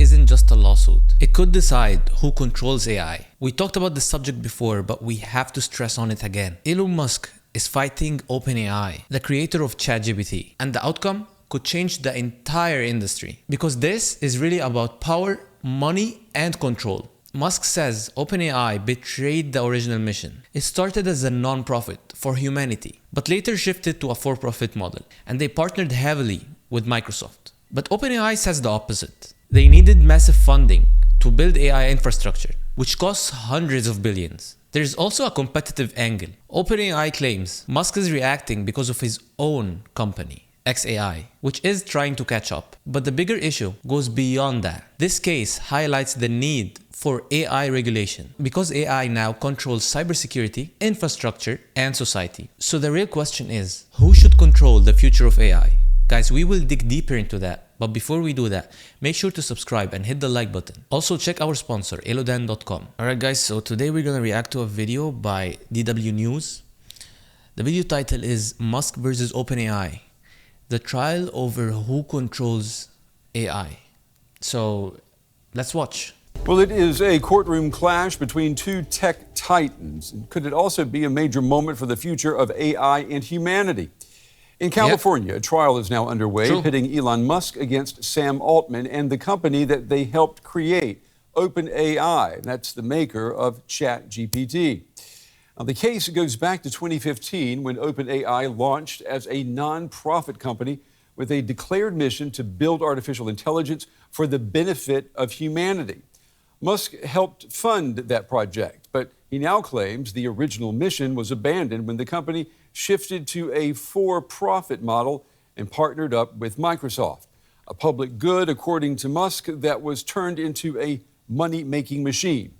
isn't just a lawsuit. It could decide who controls AI. We talked about this subject before, but we have to stress on it again. Elon Musk is fighting OpenAI, the creator of ChatGPT, and the outcome could change the entire industry. Because this is really about power, money, and control. Musk says OpenAI betrayed the original mission. It started as a non-profit for humanity, but later shifted to a for-profit model, and they partnered heavily with Microsoft. But OpenAI says the opposite. They needed massive funding to build AI infrastructure, which costs hundreds of billions. There is also a competitive angle. OpenAI claims Musk is reacting because of his own company, xAI, which is trying to catch up. But the bigger issue goes beyond that. This case highlights the need for AI regulation because AI now controls cybersecurity, infrastructure, and society. So the real question is, who should control the future of AI? Guys, we will dig deeper into that. But before we do that, make sure to subscribe and hit the like button. Also, check our sponsor, elodan.com. Alright guys, so today we're gonna react to a video by DW News. The video title is Musk versus OpenAI, the trial over who controls AI. So let's watch. Well, it is a courtroom clash between two tech titans. Could it also be a major moment for the future of AI and humanity? In California, a trial is now underway pitting Elon Musk against Sam Altman and the company that they helped create, OpenAI. That's the maker of ChatGPT. Now, the case goes back to 2015 when OpenAI launched as a non-profit company with a declared mission to build artificial intelligence for the benefit of humanity. Musk helped fund that project, but he now claims the original mission was abandoned when the company shifted to a for-profit model and partnered up with Microsoft. A public good, according to Musk, that was turned into a money-making machine.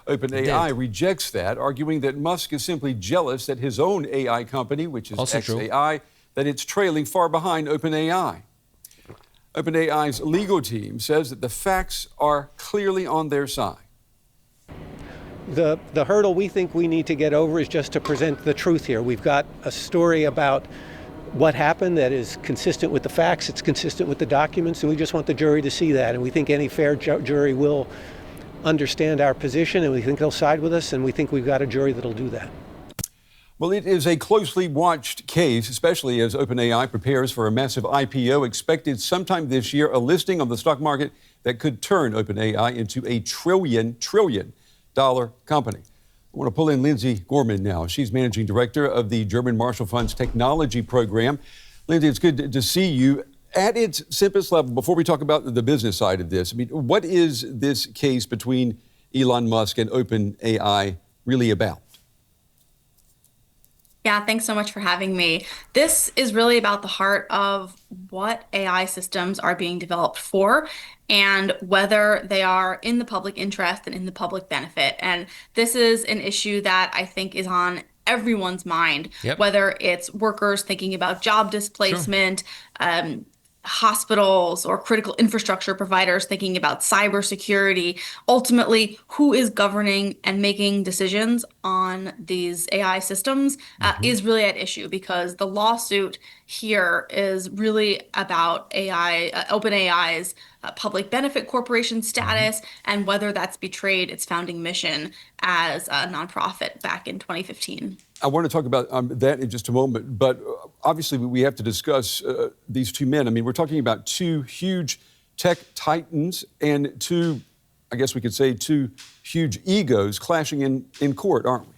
OpenAI rejects that, arguing that Musk is simply jealous that his own AI company, which is xAI, that it's trailing far behind OpenAI. OpenAI's legal team says that the facts are clearly on their side. The hurdle we think we need to get over is just to present the truth here. We've got a story about what happened that is consistent with the facts, it's consistent with the documents, and we just want the jury to see that. And we think any fair jury will understand our position, and we think they'll side with us, and we think we've got a jury that'll do that. Well, it is a closely watched case, especially as OpenAI prepares for a massive IPO expected sometime this year, a listing on the stock market that could turn OpenAI into a trillion dollar company. I want to pull in Lindsay Gorman now. She's managing director of the German Marshall Fund's technology program. Lindsay, it's good to see you. At its simplest level, before we talk about the business side of this, I mean, what is this case between Elon Musk and OpenAI really about? Yeah, thanks so much for having me. This is really about the heart of what AI systems are being developed for and whether they are in the public interest and in the public benefit. And this is an issue that I think is on everyone's mind, whether it's workers thinking about job displacement, hospitals or critical infrastructure providers thinking about cybersecurity. Ultimately, who is governing and making decisions on these AI systems is really at issue, because the lawsuit here is really about OpenAI's public benefit corporation status and whether that's betrayed its founding mission as a nonprofit back in 2015. I want to talk about that in just a moment, but obviously we have to discuss these two men. I mean, we're talking about two huge tech titans and two, I guess we could say, two huge egos clashing in court, aren't we?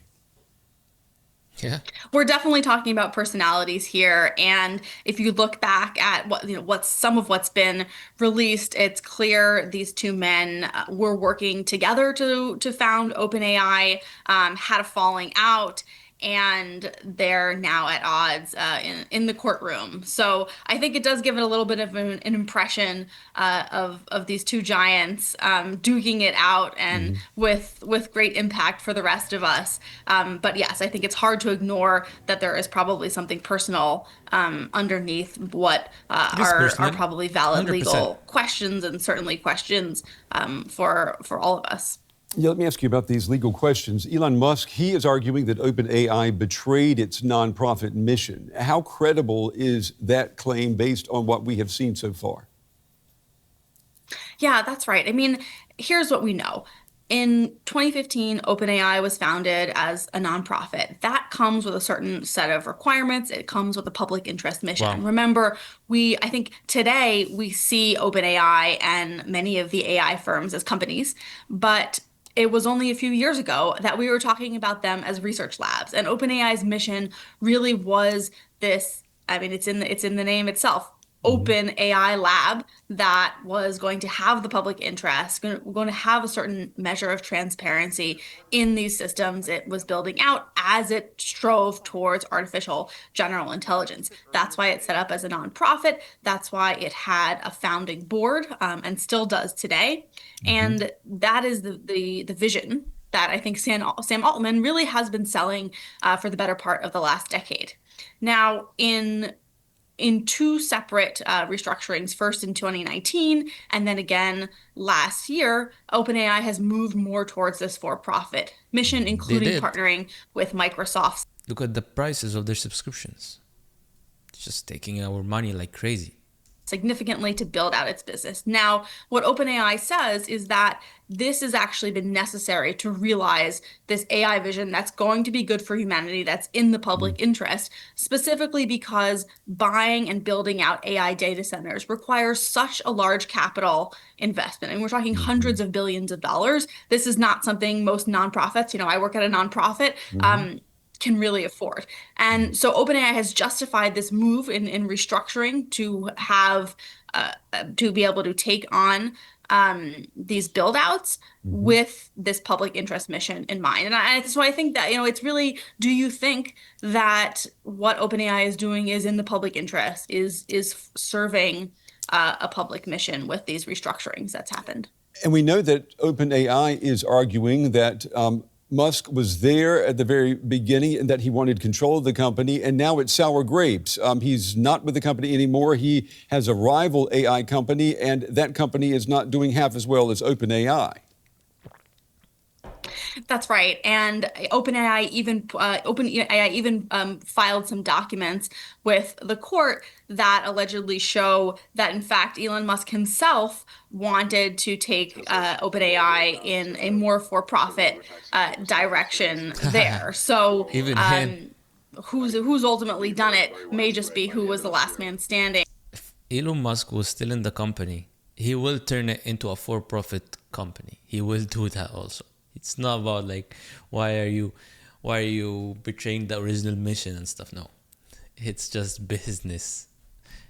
Yeah. We're definitely talking about personalities here, and if you look back at what's some of what's been released, it's clear these two men were working together to found OpenAI, had a falling out, and they're now at odds in the courtroom. So I think it does give it a little bit of an impression of these two giants duking it out, and with great impact for the rest of us. But yes, I think it's hard to ignore that there is probably something personal underneath what are probably valid 100%. legal questions, and certainly questions for all of us. Yeah, let me ask you about these legal questions. Elon Musk, he is arguing that OpenAI betrayed its nonprofit mission. How credible is that claim based on what we have seen so far? Yeah, that's right. I mean, here's what we know. In 2015, OpenAI was founded as a nonprofit. That comes with a certain set of requirements. It comes with a public interest mission. Wow. And remember, I think today we see OpenAI and many of the AI firms as companies, but it was only a few years ago that we were talking about them as research labs. And OpenAI's mission really was this, I mean, it's in the name itself, Hmm. open AI lab that was going to have the public interest, going to have a certain measure of transparency in these systems it was building out as it strove towards artificial general intelligence. That's why it's set up as a nonprofit. That's why it had a founding board, and still does today. Hmm. And that is the vision that I think Sam Altman really has been selling for the better part of the last decade. Now, in two separate restructurings, first in 2019 and then again last year, OpenAI has moved more towards this for-profit mission, They including did. partnering with Microsoft. Look at the prices of their subscriptions. It's just taking our money like crazy. Significantly to build out its business. Now, what OpenAI says is that this has actually been necessary to realize this AI vision that's going to be good for humanity, that's in the public interest, specifically because buying and building out AI data centers requires such a large capital investment. And we're talking Hmm. hundreds of billions of dollars. This is not something most nonprofits, I work at a nonprofit, Hmm. can really afford. And so OpenAI has justified this move in restructuring to have to be able to take on these build outs Hmm. with this public interest mission in mind. So I think that, it's really, do you think that what OpenAI is doing is in the public interest, is serving a public mission with these restructurings that's happened? And we know that OpenAI is arguing that Musk was there at the very beginning and that he wanted control of the company, and now it's sour grapes. He's not with the company anymore. He has a rival AI company, and that company is not doing half as well as OpenAI. That's right. And OpenAI even filed some documents with the court that allegedly show that, in fact, Elon Musk himself wanted to take OpenAI in a more for-profit direction there. So Even him. who's ultimately done it may just be who was the last man standing. Elon Musk was still in the company, he will turn it into a for-profit company. He will do that also. It's not about like why are you betraying the original mission and stuff. No, it's just business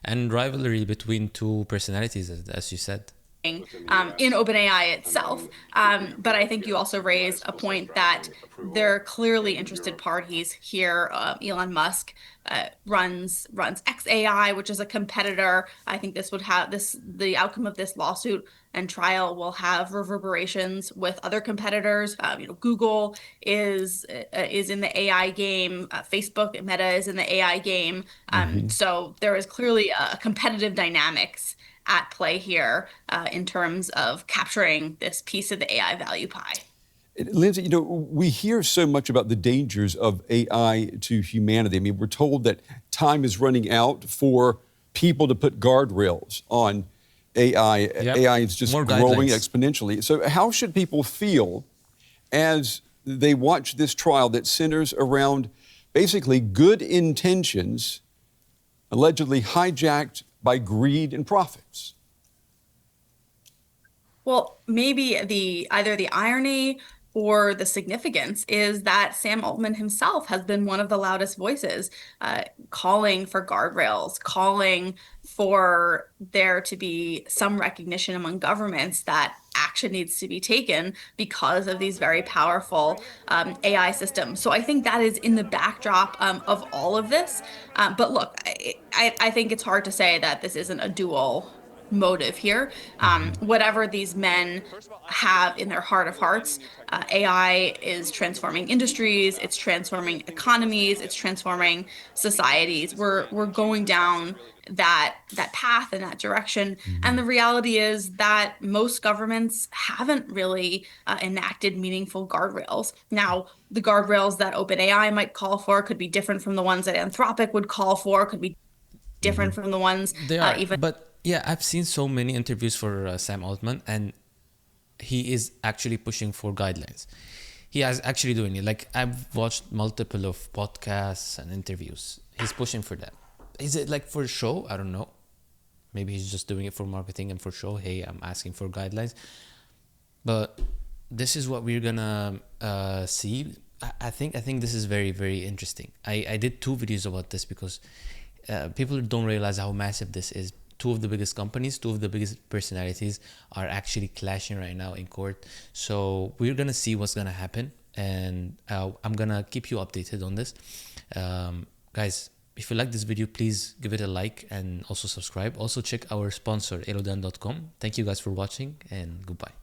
and rivalry between two personalities, as you said. In OpenAI itself. But I think you also raised a point that there are clearly interested parties here. Elon Musk runs xAI, which is a competitor. I think this would have the outcome of this lawsuit and trial will have reverberations with other competitors. Google is in the AI game. Facebook, Meta is in the AI game. Hmm. So there is clearly a competitive dynamics at play here in terms of capturing this piece of the AI value pie. Lindsay, we hear so much about the dangers of AI to humanity. I mean, we're told that time is running out for people to put guardrails on AI. Yep. AI is just More growing guidelines. exponentially. So, how should people feel as they watch this trial that centers around basically good intentions allegedly hijacked by greed and profits? Well, maybe either the irony or the significance is that Sam Altman himself has been one of the loudest voices calling for guardrails, calling for there to be some recognition among governments that action needs to be taken because of these very powerful AI systems. So I think that is in the backdrop of all of this. But look, I think it's hard to say that this isn't a dual motive here. Whatever these men have in their heart of hearts, AI is transforming industries, it's transforming economies, it's transforming societies. We're going down that path and that direction. And the reality is that most governments haven't really enacted meaningful guardrails. Now, the guardrails that OpenAI might call for could be different from the ones that Anthropic would call for, could be different from the ones They are, even. but Yeah, I've seen so many interviews for Sam Altman, and he is actually pushing for guidelines. He is actually doing it. Like, I've watched multiple of podcasts and interviews. He's pushing for that. Is it like for show? I don't know. Maybe he's just doing it for marketing and for show. Hey, I'm asking for guidelines. But this is what we're gonna see. I think this is very, very interesting. I did 2 videos about this because people don't realize how massive this is. 2 of the biggest companies, 2 of the biggest personalities are actually clashing right now in court. So we're gonna see what's gonna happen, and I'm gonna keep you updated on this. Guys, if you like this video, please give it a like and also subscribe. Also check our sponsor, elodan.com. Thank you guys for watching, and goodbye.